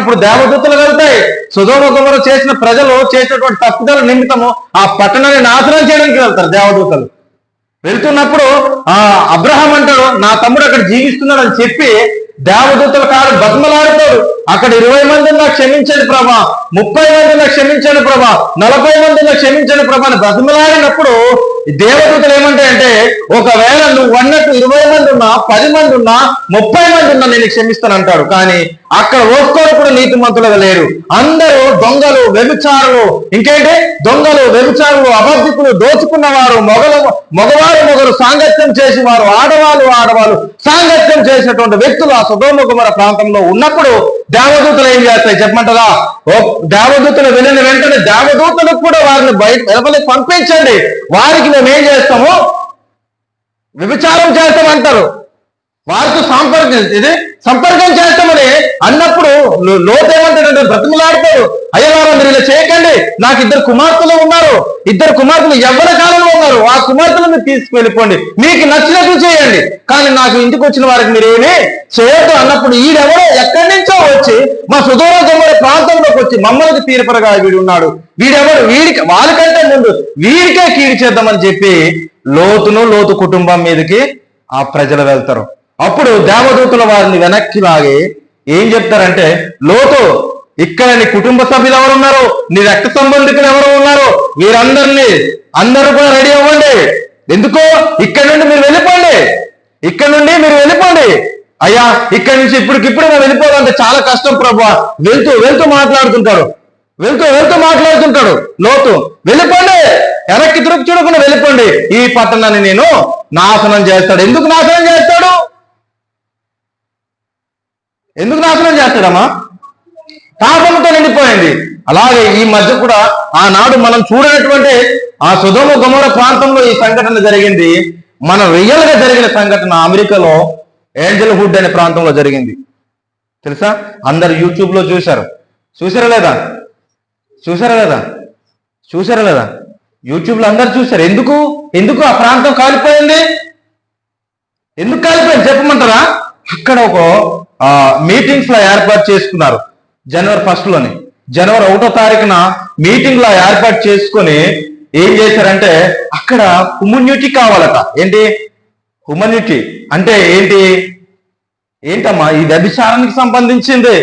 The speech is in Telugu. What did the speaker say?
అప్పుడు దేవదూతలు వెళ్తాయి. సొదొమ గొమొర్రా చేసిన ప్రజలు చేసినటువంటి తప్పుదల నిమిత్తము ఆ పట్టణాన్ని నాశనం చేయడానికి వెళ్తారు దేవదూతలు. వెళ్తున్నప్పుడు అబ్రహాం అంటాడు, నా తమ్ముడు అక్కడ జీవిస్తున్నాడు అని చెప్పి దేవదూతల కాదు బతిమలాడతాడు. అక్కడ 20 మందిని నాకు క్షమించండి ప్రభా, 30 మందిని నాకు క్షమించండి ప్రభా, 40 మందిని నాకు క్షమించండి ప్రభా అని బతిమలాడినప్పుడు దేవదూతలు ఏమంటాయంటే, ఒకవేళ నువ్వు అన్నట్టు 20 మంది ఉన్నా, 10 మంది ఉన్నా, 30 మంది ఉన్నా నేను క్షమిస్తాను అంటాడు. కానీ అక్కడ ఒక్కరు కూడా నీతిమంతులుగా లేరు. అందరూ దొంగలు, వ్యభిచారులు, ఇంకేంటి దొంగలు, వ్యభిచారులు, అబద్ధికులు, దోచుకున్నవారు, మగవారు సాంగత్యం చేసేవారు, ఆడవాళ్ళు సాంగత్యం చేసినటువంటి వ్యక్తులు ఆ సొదొమ గొమొర్రా ప్రాంతంలో ఉన్నప్పుడు దేవదూతలు ఏం చేస్తాయి చెప్పమంటారా? దేవదూతలు వెళ్ళిన వెంటనే దేవదూతలకు కూడా వారిని వెలుపలికి పంపించండి, వారికి మేము ఏం చేస్తాము, వ్యభిచారం చేస్తామంటారు, వారితో సంపర్కం చేస్తామని అన్నప్పుడు లోతు ఏమంటాడంటే బ్రతిమలాడతాడు, అయ్యగారు మీరు ఇలా చేయకండి, నాకు 2 కుమార్తెలు ఉన్నారు, 2 కుమార్తెలు యవ్వన కాలంలో ఉన్నారు, ఆ కుమార్తెలు మీరు తీసుకువెళ్ళిపోండి, మీకు నచ్చినట్లు చేయండి, కానీ నాకు ఇంటికి వచ్చిన వారికి మీరు ఏమి చేయొద్దు అన్నప్పుడు ఈడెవరో ఎక్కడి నుంచో వచ్చి మా సొదొమ గొమొర్రా ప్రాంతంలోకి వచ్చి మమ్మల్ని తీర్పరగా వీడు ఉన్నాడు, వీడెవరు, వీడికి వాళ్ళకంటే ముందు వీడికే కీడు చేద్దామని చెప్పి లోతు కుటుంబం మీదకి ఆ ప్రజలు వెళ్తారు. అప్పుడు దేవదూతల వారిని వెనక్కి లాగి ఏం చెప్తారంటే, లోతు ఇక్కడ నీ కుటుంబ సభ్యులు ఎవరు ఉన్నారు, నీ రక్త సంబంధికులు ఎవరు ఉన్నారు, అందరూ కూడా రెడీ అవ్వండి, ఎందుకో ఇక్కడ నుండి మీరు వెళ్ళిపోండి, అయ్యా ఇక్కడి నుంచి ఇప్పటికిప్పుడు మేము వెళ్ళిపోవాలంటే చాలా కష్టం ప్రభువా, వెళ్తూ మాట్లాడుతుంటాడు లోతు, వెళ్ళిపోండి, వెనక్కి తిరుగు చూడకుండా వెళ్ళిపోండి, ఈ పట్టణాన్ని నేను నాశనం చేస్తాడు. ఎందుకు నాశనం చేస్తాడమ్మా? పాపంతో నిండిపోయింది. అలాగే ఈ మధ్య కూడా ఆనాడు మనం చూడనటువంటి ఆ సొదొమ గొమొర్రా ప్రాంతంలో ఈ సంఘటన జరిగింది. మన రియల్ గా జరిగిన సంఘటన అమెరికాలో ఏంజల్ హుడ్ అనే ప్రాంతంలో జరిగింది. తెలుసా? అందరు యూట్యూబ్ లో చూసారా లేదా? యూట్యూబ్ లో అందరు చూశారు. ఎందుకు ఆ ప్రాంతం కాలిపోయింది? ఎందుకు కాలిపోయింది చెప్పమంటారా? అక్కడ ఒక మీటింగ్స్ లో ఏర్పాటు చేసుకున్నారు. జనవరి 1 జనవరి 1వ తారీఖున మీటింగ్ లో ఏర్పాటు చేసుకొని ఏం చేశారంటే, అక్కడ హ్యూమనిటీ కావాలట. ఏంటి హ్యూమనిటీ అంటే ఏంటమ్మా? ఈ వ్యభిచారానికి సంబంధించింది.